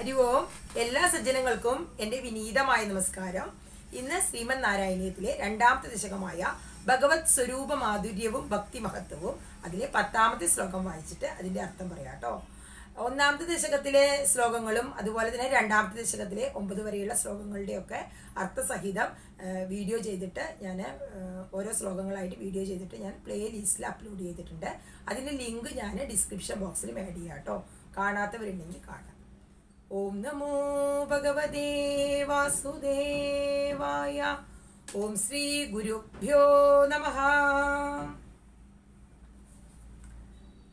ഹരി ഓം. എല്ലാ സജ്ജനങ്ങൾക്കും എൻ്റെ വിനീതമായ നമസ്കാരം. ഇന്ന് ശ്രീമദ് നാരായണീയത്തിലെ രണ്ടാമത്തെ ദശകമായ ഭഗവത് സ്വരൂപ മാധുര്യവും ഭക്തി മഹത്വവും അതിലെ 10ാമത്തെ ശ്ലോകം വായിച്ചിട്ട് അതിൻ്റെ അർത്ഥം പറയാം കേട്ടോ. ഒന്നാമത്തെ ദശകത്തിലെ ശ്ലോകങ്ങളും അതുപോലെ തന്നെ രണ്ടാമത്തെ ദശകത്തിലെ 9 വരെയുള്ള ശ്ലോകങ്ങളുടെയൊക്കെ അർത്ഥസഹിതം വീഡിയോ ചെയ്തിട്ട് ഞാൻ ഓരോ ശ്ലോകങ്ങളായിട്ട് വീഡിയോ ചെയ്തിട്ട് ഞാൻ പ്ലേ ലിസ്റ്റിൽ അപ്ലോഡ് ചെയ്തിട്ടുണ്ട്. അതിൻ്റെ ലിങ്ക് ഞാൻ ഡിസ്ക്രിപ്ഷൻ ബോക്സിൽ ആഡ് ചെയ്യാം കേട്ടോ. കാണാത്തവരുണ്ടെങ്കിൽ കാണാം. ഓം നമോ ഭഗവതേ വാസുദേവായ. ഓം ശ്രീ ഗുരുഭ്യോ നമഃ.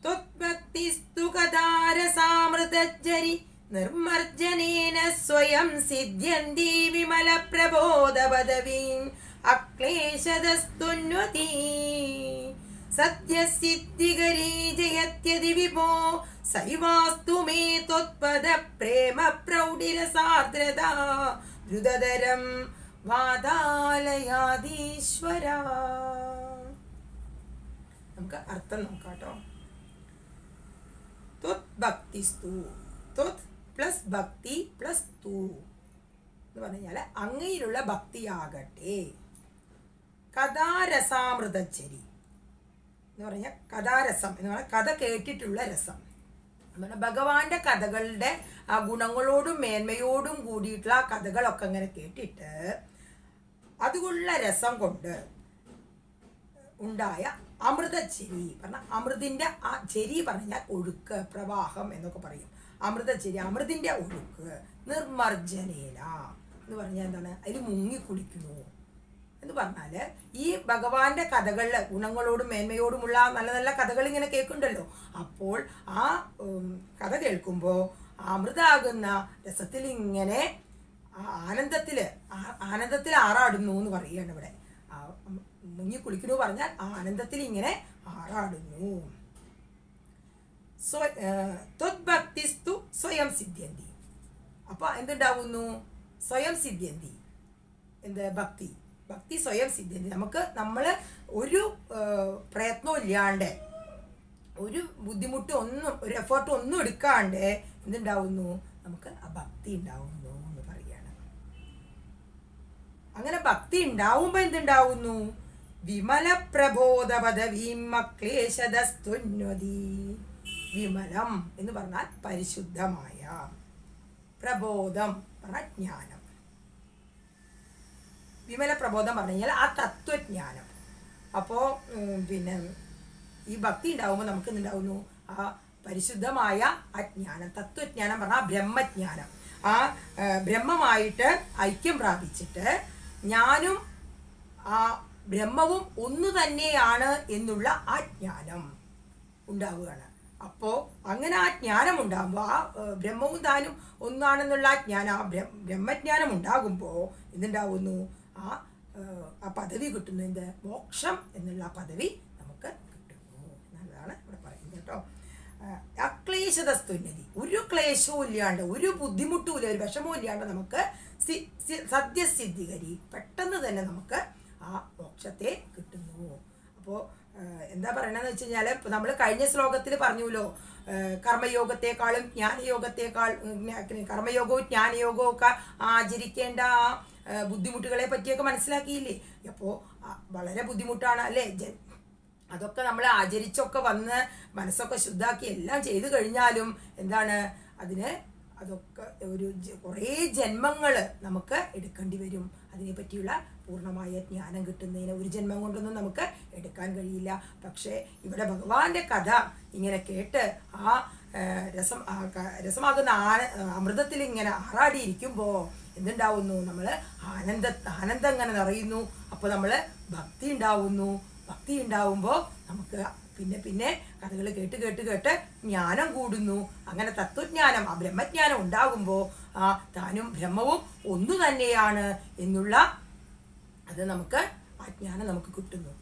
ത്വത്ഭക്തിസ്തു കഥാരസാമൃതജ്ജരി നിർമർജനേന സ്വയം സിദ്ധ്യന്തി വിമല പ്രബോധ പദവീം അക്ലേശതസ്തുന്വതി സത്യസിദ്ധികരീ ജയത്യതി വിഭോ സൈവാസ്തു മേ ത്വത്പദ പ്രേമ പ്രൗഢിരസാർദ്രത ദ്രുതതരം വാതാലയാധീശ്വര. നമുക്ക് അർത്ഥം നോക്കാം കേട്ടോ. ത്വത് ഭക്തിസ്തു, ത്വത് പ്ലസ് ഭക്തി പ്ലസ് തു എന്ന് പറഞ്ഞാൽ അങ്ങയിലുള്ള ഭക്തിയാകട്ടെ. കഥാരസാമൃതച്ചരി എന്ന് പറഞ്ഞാൽ കഥാരസം എന്ന് പറഞ്ഞാൽ കഥ കേട്ടിട്ടുള്ള രസം. ഭഗവാന്റെ കഥകളുടെ ആ ഗുണങ്ങളോടും മേന്മയോടും കൂടിയിട്ടുള്ള ആ കഥകളൊക്കെ അങ്ങനെ കേട്ടിട്ട് അതുകൊണ്ടുള്ള രസം കൊണ്ട് ഉണ്ടായ അമൃതച്ചെരി പറഞ്ഞ അമൃതിൻ്റെ ആ ചെരി പറഞ്ഞാൽ ഒഴുക്ക്, പ്രവാഹം എന്നൊക്കെ പറയും. അമൃതച്ചെരി, അമൃതിൻ്റെ ഒഴുക്ക്. നിർമർജനേന എന്ന് പറഞ്ഞാൽ എന്താണ്? അതിൽ മുങ്ങിക്കുളിക്കുന്നു എന്ന് പറഞ്ഞാൽ ഈ ഭഗവാന്റെ കഥകളിൽ ഗുണങ്ങളോടും മേന്മയോടുമുള്ള നല്ല നല്ല കഥകൾ ഇങ്ങനെ കേൾക്കുന്നുണ്ടല്ലോ. അപ്പോൾ ആ കഥ കേൾക്കുമ്പോൾ അമൃതാകുന്ന രസത്തിൽ ഇങ്ങനെ ആനന്ദത്തിൽ ആറാടുന്നു എന്ന് പറയുകയാണ് ഇവിടെ. മുങ്ങി കുളിക്കുന്നു പറഞ്ഞാൽ ആനന്ദത്തിൽ ഇങ്ങനെ ആറാടുന്നു. ത്വത്ഭക്തിസ്തു സ്വയം സിദ്ധ്യന്തി. അപ്പൊ എന്തുണ്ടാവുന്നു? സ്വയം സിദ്ധ്യന്തി. എന്ത്? ഭക്തി സ്വയം സിദ്ധ്യന്തി. നമ്മൾ ഒരു പ്രയത്നവും ഇല്ലാണ്ട്, ഒരു ബുദ്ധിമുട്ടും ഒന്നും, ഒരു എഫേർട്ടും ഒന്നും എടുക്കാണ്ട് എന്തുണ്ടാവുന്നു? നമുക്ക് ആ ഭക്തി ഉണ്ടാവുന്നു എന്ന് പറയാണ്. അങ്ങനെ ഭക്തി ഉണ്ടാവുമ്പോ എന്തുണ്ടാവുന്നു? വിമല പ്രബോധ പദവീം അക്ലേശതസ്തുന്വതി. വിമലം എന്ന് പറഞ്ഞാൽ പരിശുദ്ധമായ, പ്രബോധം പറഞ്ഞാൽ ജ്ഞാനം. വിമല പ്രബോധം പറഞ്ഞു കഴിഞ്ഞാൽ ആ തത്വജ്ഞാനം. അപ്പോൾ പിന്നെ ഈ ഭക്തി ഉണ്ടാവുമ്പോൾ നമുക്ക് എന്തുണ്ടാവുന്നു? ആ പരിശുദ്ധമായ ആ ജ്ഞാനം, തത്വജ്ഞാനം പറഞ്ഞാൽ ബ്രഹ്മജ്ഞാനം. ആ ബ്രഹ്മമായിട്ട് ഐക്യം പ്രാപിച്ചിട്ട് ഞാനും ആ ബ്രഹ്മവും ഒന്നു തന്നെയാണ് എന്നുള്ള ആ ജ്ഞാനം ഉണ്ടാവുകയാണ്. അപ്പോൾ അങ്ങനെ ആ ജ്ഞാനം ഉണ്ടാകുമ്പോൾ, ആ ബ്രഹ്മവും താനും ഒന്നാണെന്നുള്ള ആ ജ്ഞാനം, ആ ബ്രഹ്മജ്ഞാനം ഉണ്ടാകുമ്പോൾ എന്തുണ്ടാവുന്നു? ആ പദവി കിട്ടുന്നു. എന്ത്? മോക്ഷം എന്നുള്ള ആ പദവി നമുക്ക് കിട്ടുന്നു എന്നുള്ളതാണ് ഇവിടെ പറയുന്നത് കേട്ടോ. അക്ലേശതസ്തുന്യതി, ഒരു ക്ലേശവും ഇല്ലാണ്ട്, ഒരു ബുദ്ധിമുട്ടും ഇല്ല, ഒരു വിഷമവും ഇല്ലാണ്ട് നമുക്ക് സത്യസിദ്ധികരി പെട്ടെന്ന് തന്നെ നമുക്ക് ആ മോക്ഷത്തെ കിട്ടുന്നു. അപ്പോൾ എന്താ പറയണമെന്ന് വെച്ച് കഴിഞ്ഞാൽ, നമ്മൾ കഴിഞ്ഞ ശ്ലോകത്തിൽ പറഞ്ഞുല്ലോ, കർമ്മയോഗത്തെക്കാളും ജ്ഞാനയോഗത്തെക്കാൾ കർമ്മയോഗവും ജ്ഞാനയോഗവും ഒക്കെ ആചരിക്കേണ്ട ആ ബുദ്ധിമുട്ടുകളെ പറ്റിയൊക്കെ മനസ്സിലാക്കിയില്ലേ? അപ്പോൾ വളരെ ബുദ്ധിമുട്ടാണ് അല്ലേ? അതൊക്കെ നമ്മൾ ആചരിച്ചൊക്കെ വന്ന് മനസ്സൊക്കെ ശുദ്ധാക്കി എല്ലാം ചെയ്തു കഴിഞ്ഞാലും എന്താണ്? അതൊക്കെ കുറേ ജന്മങ്ങൾ നമുക്ക് എടുക്കേണ്ടി വരും. അതിനെ പറ്റിയുള്ള പൂർണ്ണമായ ജ്ഞാനം കിട്ടുന്നതിന് ഒരു ജന്മം കൊണ്ടൊന്നും നമുക്ക് എടുക്കാൻ കഴിയില്ല. പക്ഷേ ഇവിടെ ഭഗവാന്റെ കഥ ഇങ്ങനെ കേട്ട് ആ രസമാകുന്ന അമൃതത്തിൽ ഇങ്ങനെ ആറാടിയിരിക്കുമ്പോൾ എന്തുണ്ടാവുന്നു? നമ്മൾ ആനന്ദം ഇങ്ങനെ നിറയുന്നു. അപ്പോൾ നമ്മൾ ഭക്തി ഉണ്ടാവുന്നു. ഭക്തി ഉണ്ടാവുമ്പോൾ നമുക്ക് പിന്നെ കഥകൾ കേട്ട് ജ്ഞാനം കൂടുന്നു. അങ്ങനെ തത്വജ്ഞാനം, ആ ബ്രഹ്മജ്ഞാനം ഉണ്ടാകുമ്പോൾ ആ താനും ബ്രഹ്മവും ഒന്നു തന്നെയാണ് എന്നുള്ള അത് നമുക്ക് ആ ജ്ഞാനം നമുക്ക് കിട്ടുന്നു.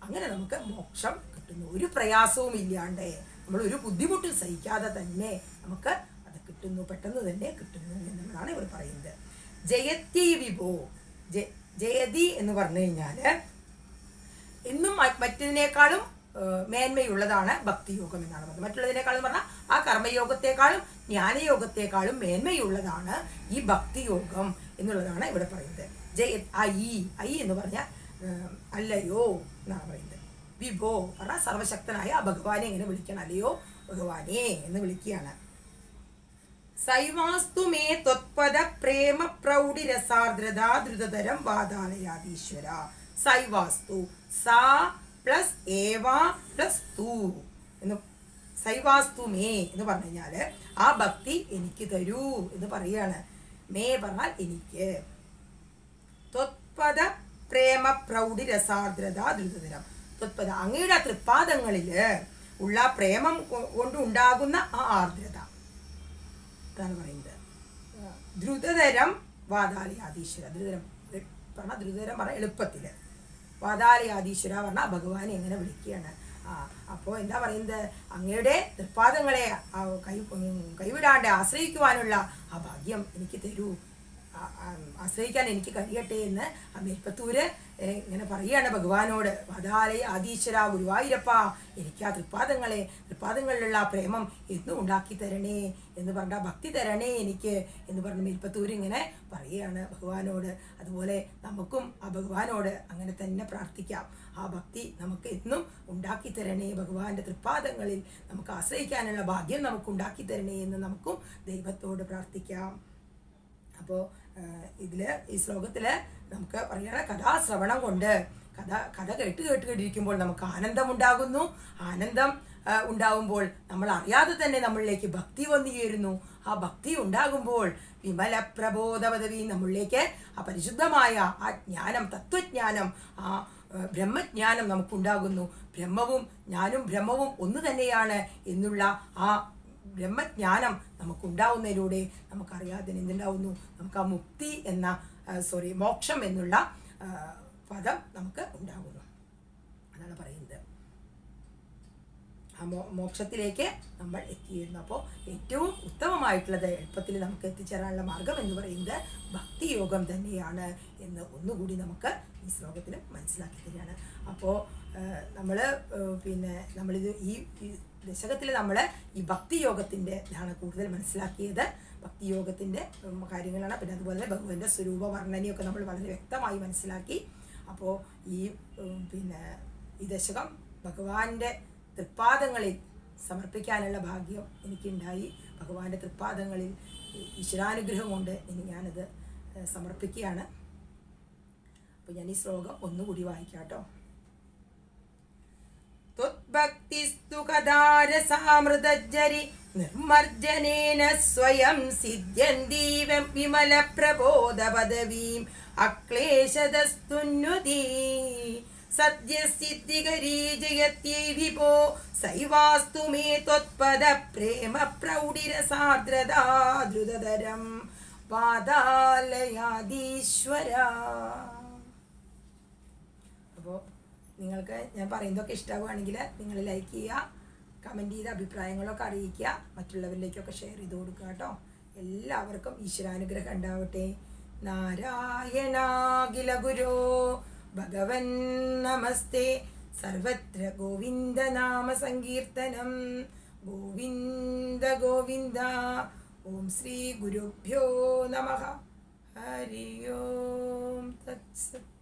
അങ്ങനെ നമുക്ക് മോക്ഷം കിട്ടുന്നു. ഒരു പ്രയാസവും ഇല്ലാണ്ട്, നമ്മൾ ഒരു ബുദ്ധിമുട്ടും സഹിക്കാതെ തന്നെ നമുക്ക് അത് കിട്ടുന്നു, പെട്ടെന്ന് തന്നെ കിട്ടുന്നു എന്നുള്ളതാണ് ഇവർ പറയുന്നത്. ജയത്തി വിഭോ, ജയതി എന്ന് പറഞ്ഞു കഴിഞ്ഞാൽ ഇന്നും മറ്റതിനേക്കാളും മേന്മയുള്ളതാണ് ഭക്തിയോഗം എന്നാണ് പറഞ്ഞത്. മറ്റുള്ളതിനേക്കാളും പറഞ്ഞാൽ ആ കർമ്മയോഗത്തെക്കാളും ജ്ഞാനയോഗത്തെക്കാളും മേന്മയുള്ളതാണ് ഈ ഭക്തിയോഗം എന്നുള്ളതാണ് ഇവിടെ പറയുന്നത്. ഐ എന്ന് പറഞ്ഞാൽ അല്ലയോ എന്നാണ് പറയുന്നത്. വിഭോ പറഞ്ഞാൽ സർവശക്തനായ ആ ഭഗവാനെ എങ്ങനെ വിളിക്കണം, അല്ലയോ ഭഗവാനെ എന്ന് വിളിക്കുകയാണ്. സൈവാസ്തു മേ ത്വത്പദ പ്രേമ പ്രൗഢി രസാർദ്രത ദ്രുതതരം വാതാലയാദീശ്വര. സൈവാസ്തു സാ പ്ലസ് ഏവ പ്ലസ് തു എന്ന്, സൈവാസ്തു മേ എന്ന് പറഞ്ഞു കഴിഞ്ഞാല് ആ ഭക്തി എനിക്ക് തരൂ എന്ന് പറയാണ്. മേ പറഞ്ഞാൽ എനിക്ക്. ത്വത്പദ പ്രേമ പ്രൗഢി രസാർദ്രത ദ്രുതതരം. ത്വത്പദ അങ്ങയുടെ തൃപ്പാദങ്ങളില് ഉള്ള പ്രേമം കൊണ്ടുണ്ടാകുന്ന ആ ആർദ്രത അതാണ് പറയുന്നത്. ദ്രുതതരം വാതാലയാദീശ്വര. ദ്രുതരം പറഞ്ഞാൽ ദ്രുതതരം പറഞ്ഞാൽ എളുപ്പത്തില്. വാതാലയാദീശ്വര പറഞ്ഞാൽ ഭഗവാനെ എങ്ങനെ വിളിക്കുകയാണ്. അപ്പോൾ എന്താ പറയുന്നത്, അങ്ങയുടെ തൃപ്പാദങ്ങളെ കൈവിടാണ്ട് ആശ്രയിക്കുവാനുള്ള ആ ഭാഗ്യം എനിക്ക് തരൂ, ആശ്രയിക്കാൻ എനിക്ക് കഴിയട്ടെ എന്ന് മേൽപ്പത്തൂര് ഇങ്ങനെ പറയുകയാണ് ഭഗവാനോട്. വാതാലയ ആദീശ്വര ഗുരുവായൂരപ്പ, എനിക്ക് ആ തൃപ്പാദങ്ങളിലുള്ള ആ പ്രേമം എന്നും ഉണ്ടാക്കി തരണേ എന്ന് പറഞ്ഞ ഭക്തി തരണേ എനിക്ക് എന്ന് പറഞ്ഞ് മേൽപ്പത്തൂര് ഇങ്ങനെ പറയുകയാണ് ഭഗവാനോട്. അതുപോലെ നമുക്കും ആ ഭഗവാനോട് അങ്ങനെ തന്നെ പ്രാർത്ഥിക്കാം. ആ ഭക്തി നമുക്ക് എന്നും ഉണ്ടാക്കി തരണേ, ഭഗവാന്റെ തൃപ്പാദങ്ങളിൽ നമുക്ക് ആശ്രയിക്കാനുള്ള ഭാഗ്യം നമുക്ക് ഉണ്ടാക്കി തരണേ എന്ന് നമുക്കും ദൈവത്തോട് പ്രാർത്ഥിക്കാം. അപ്പോൾ ഈ ശ്ലോകത്തില് നമുക്ക് പറയുന്ന കഥാശ്രവണം കൊണ്ട് കഥ കേട്ടിരിക്കുമ്പോൾ നമുക്ക് ആനന്ദമുണ്ടാകുന്നു. ആനന്ദം ഉണ്ടാകുമ്പോൾ നമ്മൾ അറിയാതെ തന്നെ നമ്മളിലേക്ക് ഭക്തി വന്നു ചേരുന്നു. ആ ഭക്തി ഉണ്ടാകുമ്പോൾ വിമല പ്രബോധപദവി നമ്മളിലേക്ക് ആ പരിശുദ്ധമായ ആ ജ്ഞാനം, തത്വജ്ഞാനം, ആ ബ്രഹ്മജ്ഞാനം നമുക്കുണ്ടാകുന്നു. ബ്രഹ്മവും ഒന്ന് തന്നെയാണ് എന്നുള്ള ആ ബ്രഹ്മജ്ഞാനം നമുക്കുണ്ടാവുന്നതിലൂടെ നമുക്കറിയാതെ എന്തുണ്ടാവുന്നു, നമുക്ക് ആ മുക്തി എന്ന മോക്ഷം എന്നുള്ള പദം നമുക്ക് ഉണ്ടാകുന്നു. അതാണ് പറയുന്നത്. ആ മോക്ഷത്തിലേക്ക് നമ്മൾ എത്തിയിരുന്നു. അപ്പോൾ ഏറ്റവും ഉത്തമമായിട്ടുള്ളത്, എളുപ്പത്തിൽ നമുക്ക് എത്തിച്ചേരാനുള്ള മാർഗം എന്ന് പറയുന്നത് ഭക്തിയോഗം തന്നെയാണ് എന്ന് ഒന്നുകൂടി നമുക്ക് ഈ ശ്ലോകത്തിൽ മനസ്സിലാക്കി തരികയാണ്. അപ്പോൾ നമ്മളിത് ഈ ദശകത്തിൽ നമ്മൾ ഈ ഭക്തിയോഗത്തിൻ്റെ ഇതാണ് കൂടുതൽ മനസ്സിലാക്കിയത്. ഭക്തിയോഗത്തിൻ്റെ കാര്യങ്ങളാണ്. പിന്നെ അതുപോലെ തന്നെ ഭഗവാന്റെ സ്വരൂപ വർണ്ണനയൊക്കെ നമ്മൾ വളരെ വ്യക്തമായി മനസ്സിലാക്കി. അപ്പോൾ ഈ ദശകം ഭഗവാന്റെ തൃപ്പാദങ്ങളിൽ സമർപ്പിക്കാനുള്ള ഭാഗ്യം എനിക്കുണ്ടായി. ഭഗവാന്റെ തൃപ്പാദങ്ങളിൽ ഈശ്വരാനുഗ്രഹം കൊണ്ട് ഞാനത് സമർപ്പിക്കുകയാണ്. അപ്പോൾ ഞാൻ ഈ ശ്ലോകം ഒന്നുകൂടി വായിക്കാം കേട്ടോ. ത്വദ്ഭക്തിസ്തു കഥാരസാമൃതജ്ജരി നിർമർജനേന സ്വയം സിദ്ധ്യന്തീവം വിമല പ്രബോധ പദവീം അക്ലേശതസ്തുന്വതി സദ്യസിദ്ധികരീ ജയത്യൈ വിഭോ സൈവാസ്തു മേ ത്വത്പദ പ്രേമ പ്രൗഢിരസാർദ്രതാ ദ്രുതതരം വാതാലയാദീശ്വര. അപ്പോൾ നിങ്ങൾക്ക് ഞാൻ പറയുന്നതൊക്കെ ഇഷ്ടമാവുകയാണെങ്കിൽ നിങ്ങൾ ലൈക്ക് ചെയ്യുക, കമൻറ്റ് ചെയ്ത് അഭിപ്രായങ്ങളൊക്കെ അറിയിക്കുക, മറ്റുള്ളവരിലേക്കൊക്കെ ഷെയർ ചെയ്ത് കൊടുക്കുക കേട്ടോ. എല്ലാവർക്കും ഈശ്വരാനുഗ്രഹം ഉണ്ടാവട്ടെ. നാരായണാഖില ഗുരോ ഭഗവൻ നമസ്തേ. സർവത്ര ഗോവിന്ദ നാമ സങ്കീർത്തനം. ഗോവിന്ദ ഗോവിന്ദ. ഓം ശ്രീ ഗുരുഭ്യോ നമഃ. ഹരി ഓം തത്സത്.